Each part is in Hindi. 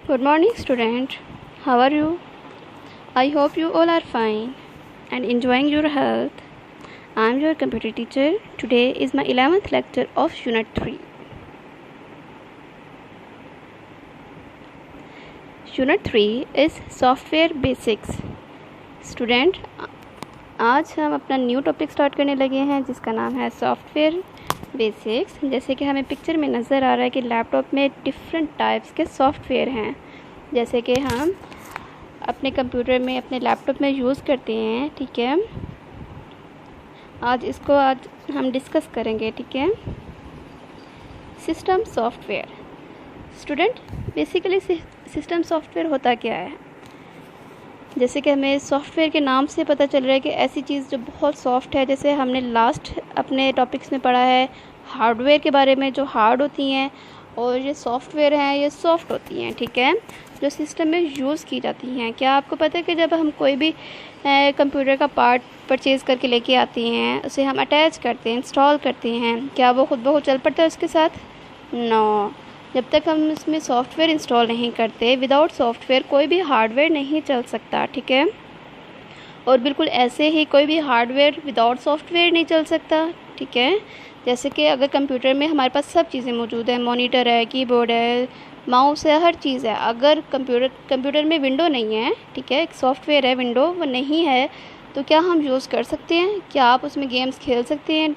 Good morning, student. How are you? I hope you all are fine and enjoying your health. I am your computer teacher. Today is my 11th lecture of Unit 3. Unit 3 is Software Basics. Student, आज हम अपना न्यू टॉपिक स्टार्ट करने लगे हैं जिसका नाम है सॉफ्टवेयर बेसिक्स। जैसे कि हमें पिक्चर में नज़र आ रहा है कि लैपटॉप में डिफरेंट टाइप्स के सॉफ्टवेयर हैं, जैसे कि हम अपने कंप्यूटर में अपने लैपटॉप में यूज़ करते हैं। ठीक है, आज हम डिस्कस करेंगे। ठीक है, system software. Student, basically system software होता क्या है? जैसे कि हमें सॉफ्टवेयर के नाम से पता चल रहा है कि ऐसी चीज़ जो बहुत सॉफ्ट है। जैसे हमने लास्ट अपने टॉपिक्स में पढ़ा है हार्डवेयर के बारे में, जो हार्ड होती हैं, और ये सॉफ्टवेयर हैं ये सॉफ्ट होती हैं। ठीक है, जो सिस्टम में यूज़ की जाती हैं। क्या आपको पता है कि जब हम कोई भी कंप्यूटर का पार्ट परचेज़ करके लेके आते हैं, उसे हम अटैच करते हैं, इंस्टॉल करते हैं, क्या वो खुद ब खुद चल पड़ता है उसके साथ? नो, जब तक हम इसमें सॉफ्टवेयर इंस्टॉल नहीं करते, विदाउट सॉफ्टवेयर कोई भी हार्डवेयर नहीं चल सकता। ठीक है, और बिल्कुल ऐसे ही कोई भी हार्डवेयर विदाउट सॉफ्टवेयर नहीं चल सकता। ठीक है, जैसे कि अगर कंप्यूटर में हमारे पास सब चीज़ें मौजूद हैं, मॉनिटर है, कीबोर्ड है, माउस है, हर चीज़ है। अगर कंप्यूटर में विंडो नहीं है, ठीक है, एक सॉफ्टवेयर है विंडो, वो नहीं है, तो क्या हम यूज़ कर सकते हैं? क्या आप उसमें गेम्स खेल सकते हैं?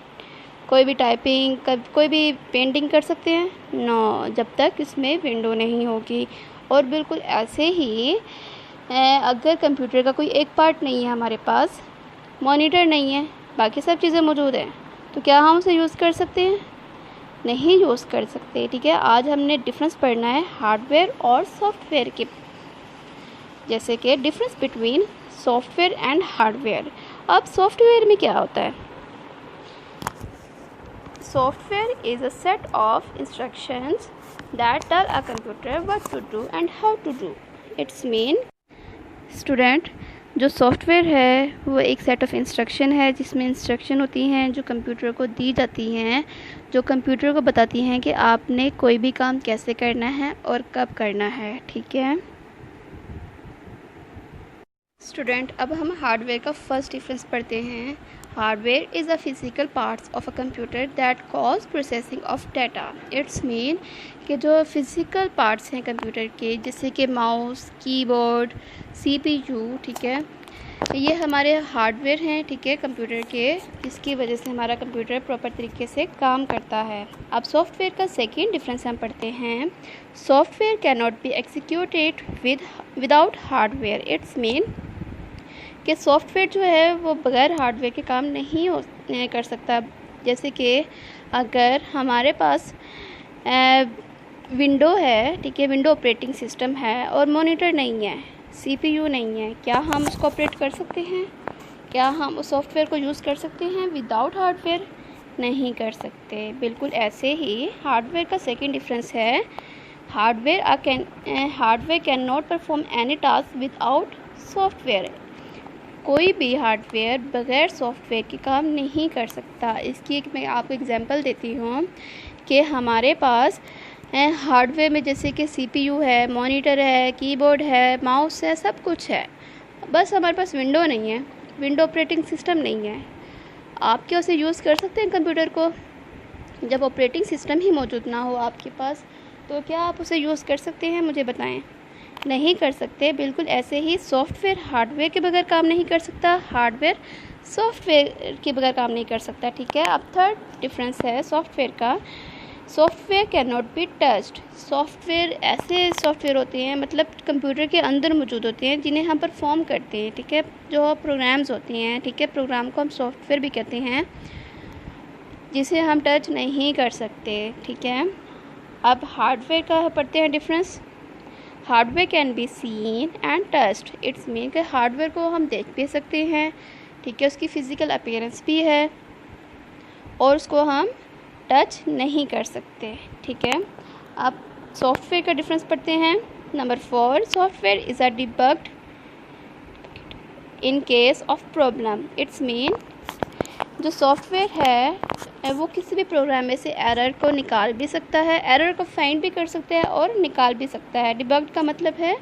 कोई भी टाइपिंग कोई भी पेंटिंग कर सकते हैं? नो, जब तक इसमें विंडो नहीं होगी। और बिल्कुल ऐसे ही अगर कंप्यूटर का कोई एक पार्ट नहीं है हमारे पास, मॉनिटर नहीं है, बाकी सब चीज़ें मौजूद हैं, तो क्या हम उसे यूज़ कर सकते हैं? नहीं यूज़ कर सकते। ठीक है, आज हमने डिफरेंस पढ़ना है हार्डवेयर और सॉफ्टवेयर के, जैसे कि difference between software and hardware. अब सॉफ्टवेयर में क्या होता है? Software is a set of instructions that tell a computer what to do and how to do its mean। Student, जो सॉफ्टवेयर है वो एक सेट ऑफ इंस्ट्रक्शन है जिसमें इंस्ट्रक्शन होती हैं जो कंप्यूटर को दी जाती हैं, जो कंप्यूटर को बताती हैं कि आपने कोई भी काम कैसे करना है और कब करना है। ठीक है स्टूडेंट, अब हम हार्डवेयर का फर्स्ट डिफरेंस पढ़ते हैं। Hardware is a physical parts of a computer that cause processing of data. It's mean कि जो फिज़िकल पार्ट्स हैं कंप्यूटर के, जैसे कि माउस, कीबोर्ड, सीपीयू, ठीक है, ये हमारे हार्डवेयर हैं। ठीक है, कंप्यूटर के, जिसकी वजह से हमारा कंप्यूटर प्रॉपर तरीके से काम करता है। अब सॉफ्टवेयर का सेकेंड डिफरेंस हम पढ़ते हैं। Software can not be executed without hardware. It's mean कि सॉफ्टवेयर जो है वो बगैर हार्डवेयर के काम नहीं कर सकता। जैसे कि अगर हमारे पास विंडो है, ठीक है, विंडो ऑपरेटिंग सिस्टम है और मॉनिटर नहीं है, सीपीयू नहीं है, क्या हम उसको ऑपरेट कर सकते हैं? क्या हम उस सॉफ्टवेयर को यूज़ कर सकते हैं विदाउट हार्डवेयर? नहीं कर सकते। बिल्कुल ऐसे ही हार्डवेयर का सेकेंड डिफरेंस है, hardware can not perform any task without software. कोई भी हार्डवेयर बगैर सॉफ्टवेयर के काम नहीं कर सकता। इसकी एक मैं आपको एग्जांपल देती हूँ कि हमारे पास हार्डवेयर में जैसे कि सीपीयू है, मॉनिटर है, कीबोर्ड है, माउस है, सब कुछ है, बस हमारे पास विंडो नहीं है, विंडो ऑपरेटिंग सिस्टम नहीं है। आप क्या उसे यूज़ कर सकते हैं कंप्यूटर को? जब ऑपरेटिंग सिस्टम ही मौजूद ना हो आपके पास, तो क्या आप उसे यूज़ कर सकते हैं? मुझे बताएं। नहीं कर सकते। बिल्कुल ऐसे ही सॉफ्टवेयर हार्डवेयर के बगैर काम नहीं कर सकता, हार्डवेयर सॉफ्टवेयर के बगैर काम नहीं कर सकता। ठीक है, अब थर्ड डिफरेंस है सॉफ्टवेयर का। Software can not be touched. Software ऐसे सॉफ्टवेयर होते हैं, मतलब कंप्यूटर के अंदर मौजूद होते हैं, जिन्हें हम परफॉर्म करते हैं। ठीक है, जो प्रोग्राम्स होते हैं, ठीक है, प्रोग्राम को हम सॉफ्टवेयर भी कहते हैं, जिसे हम टच नहीं कर सकते। ठीक है, अब हार्डवेयर का पढ़ते हैं difference. Hardware can be seen and touched. It's mean कि हार्डवेयर को हम देख भी सकते हैं, ठीक है, उसकी फ़िज़िकल अपीयरेंस भी है, और उसको हम टच नहीं कर सकते। ठीक है, अब सॉफ्टवेयर का डिफरेंस पढ़ते हैं। Number 4, software is a debugged in case of problem. It's mean जो सॉफ्टवेयर है वो किसी भी प्रोग्राम में से एरर को निकाल भी सकता है, एरर को फाइंड भी कर सकता है और निकाल भी सकता है। डिबग्ड का मतलब है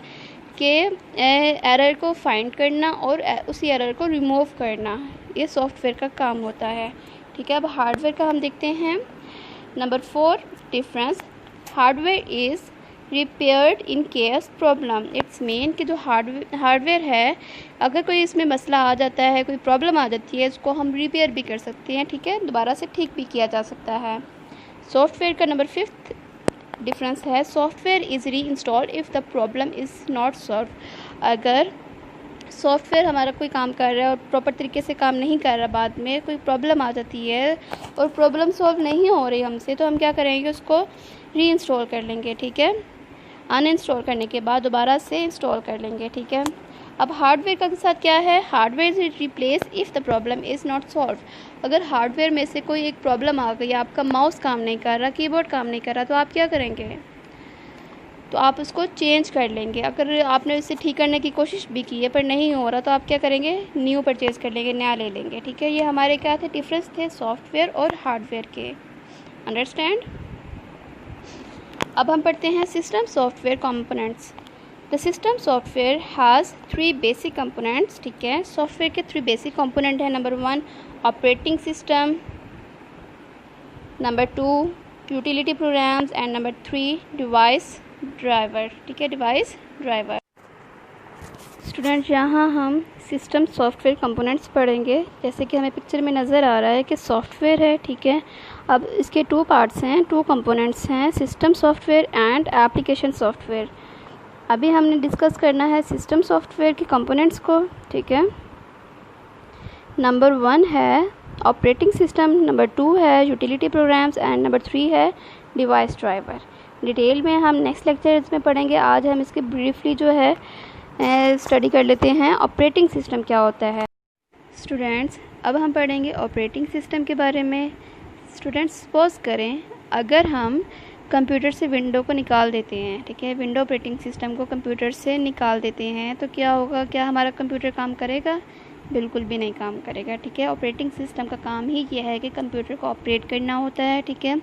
कि एरर को फाइंड करना और उसी एरर को रिमूव करना, ये सॉफ्टवेयर का काम होता है। ठीक है, अब हार्डवेयर का हम देखते हैं। Number 4 difference, hardware is repaired in case problem. It's mean कि जो हार्डवेयर है, अगर कोई इसमें मसला आ जाता है, कोई प्रॉब्लम आ जाती है, इसको हम रिपेयर भी कर सकते हैं। ठीक है, दोबारा से ठीक भी किया जा सकता है। सॉफ्टवेयर का नंबर 5 डिफरेंस है, सॉफ्टवेयर इज़ री installed if the problem is not solve. अगर सॉफ्टवेयर हमारा कोई काम कर रहा है और प्रॉपर तरीके से काम नहीं कर रहा, बाद में कोई प्रॉब्लम आ जाती है और प्रॉब्लम सॉल्व नहीं हो रही हमसे, तो हम क्या करेंगे, उसको री इंस्टॉल कर लेंगे। ठीक है, अनइंस्टॉल करने के बाद दोबारा से इंस्टॉल कर लेंगे। ठीक है, अब हार्डवेयर का साथ क्या है, hardware is replace if the problem is not solve. अगर हार्डवेयर में से कोई एक प्रॉब्लम आ गई, आपका माउस काम नहीं कर रहा, कीबोर्ड काम नहीं कर रहा, तो आप क्या करेंगे, तो आप उसको चेंज कर लेंगे। अगर आपने इसे ठीक करने की कोशिश भी की है पर नहीं हो रहा, तो आप क्या करेंगे, न्यू परचेज़ कर लेंगे, नया ले लेंगे। ठीक है, ये हमारे क्या थे, डिफरेंस थे सॉफ्टवेयर और हार्डवेयर के। अंडरस्टैंड। अब हम पढ़ते हैं system software components. The system software has 3 basic components. ठीक है, सॉफ्टवेयर के 3 बेसिक कंपोनेंट हैं। Number 1 operating system, number 2 utility programmes and number 3 device driver. ठीक है, डिवाइस ड्राइवर। स्टूडेंट, यहाँ हम सिस्टम सॉफ्टवेयर कंपोनेंट्स पढ़ेंगे। जैसे कि हमें पिक्चर में नज़र आ रहा है कि सॉफ्टवेयर है। ठीक है, अब इसके 2 पार्ट्स हैं, 2 कंपोनेंट्स हैं, system software and application software. अभी हमने डिस्कस करना है सिस्टम सॉफ्टवेयर के कंपोनेंट्स को। ठीक है, नंबर 1 है ऑपरेटिंग सिस्टम, नंबर 2 है यूटिलिटी प्रोग्राम्स एंड नंबर 3 है डिवाइस ड्राइवर। डिटेल में हम नेक्स्ट लेक्चर्स में पढ़ेंगे। आज हम इसके ब्रीफली जो है स्टडी कर लेते हैं ऑपरेटिंग सिस्टम क्या होता है। स्टूडेंट्स, अब हम पढ़ेंगे ऑपरेटिंग सिस्टम के बारे में। स्टूडेंट्स, सपोज करें अगर हम कंप्यूटर से विंडो को निकाल देते हैं, ठीक है, विंडो ऑपरेटिंग सिस्टम को कंप्यूटर से निकाल देते हैं, तो क्या होगा, क्या हमारा कंप्यूटर काम करेगा? बिल्कुल भी नहीं काम करेगा। ठीक है, ऑपरेटिंग सिस्टम का काम ही यह है कि कंप्यूटर को ऑपरेट करना होता है। ठीक है,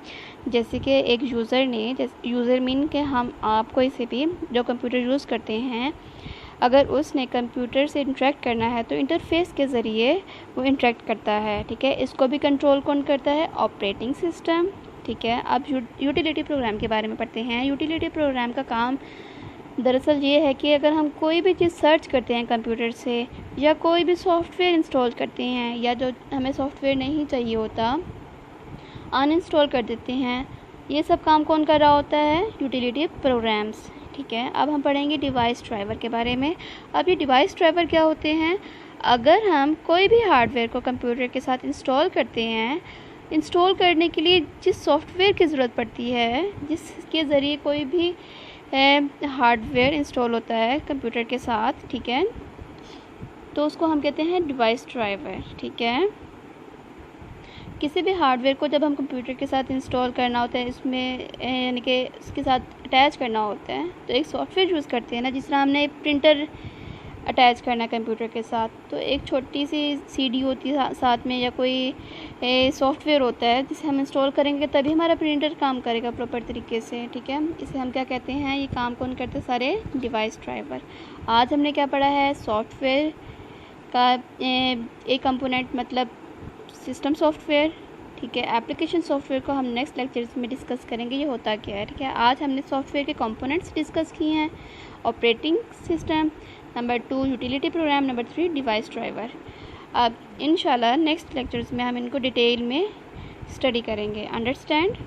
जैसे कि एक यूज़र ने, यूज़र मीन के हम आप कोई से भी जो कंप्यूटर यूज़ करते हैं, अगर उसने कंप्यूटर से इंटरेक्ट करना है तो इंटरफेस के ज़रिए वो इंटरेक्ट करता है। ठीक है, इसको भी कंट्रोल कौन करता है? Operating system. ठीक है, अब यूटिलिटी प्रोग्राम के बारे में पढ़ते हैं। यूटिलिटी प्रोग्राम का काम दरअसल ये है कि अगर हम कोई भी चीज़ सर्च करते हैं कंप्यूटर से, या कोई भी सॉफ्टवेयर इंस्टॉल करते हैं, या जो हमें सॉफ्टवेयर नहीं चाहिए होता अनइंस्टॉल कर देते हैं, ये सब काम कौन कर रहा होता है? Utility programmes. ठीक है, अब हम पढ़ेंगे डिवाइस ड्राइवर के बारे में। अब ये डिवाइस ड्राइवर क्या होते हैं? अगर हम कोई भी हार्डवेयर को कंप्यूटर के साथ इंस्टॉल करते हैं, इंस्टॉल करने के लिए जिस सॉफ्टवेयर की ज़रूरत पड़ती है, जिसके ज़रिए कोई भी हार्डवेयर इंस्टॉल होता है कंप्यूटर के साथ, ठीक है, तो उसको हम कहते हैं डिवाइस ड्राइवर। ठीक है, किसी भी हार्डवेयर को जब हम कंप्यूटर के साथ इंस्टॉल करना होता है, इसमें यानी कि उसके साथ अटैच करना होता है, तो एक सॉफ्टवेयर यूज़ करते हैं ना, जिस तरह हमने प्रिंटर अटैच करना है कंप्यूटर के साथ, तो एक छोटी सी सीडी होती है साथ में, या कोई सॉफ्टवेयर होता है जिसे हम इंस्टॉल करेंगे तभी हमारा प्रिंटर काम करेगा प्रॉपर तरीके से। ठीक है, इसे हम क्या कहते हैं? ये काम कौन करते हैं? सारे डिवाइस ड्राइवर। आज हमने क्या पढ़ा है? सॉफ्टवेयर का एक कंपोनेंट मतलब सिस्टम सॉफ्टवेयर। ठीक है, एप्लीकेशन सॉफ्टवेयर को हम नेक्स्ट लेक्चर्स में डिस्कस करेंगे, ये होता क्या है। ठीक है, आज हमने सॉफ्टवेयर के कंपोनेंट्स डिस्कस किए हैं, operating system, number 2 utility programme, number 3 device driver. अब इंशाल्लाह नेक्स्ट लेक्चर्स में हम इनको डिटेल में स्टडी करेंगे। अंडरस्टैंड।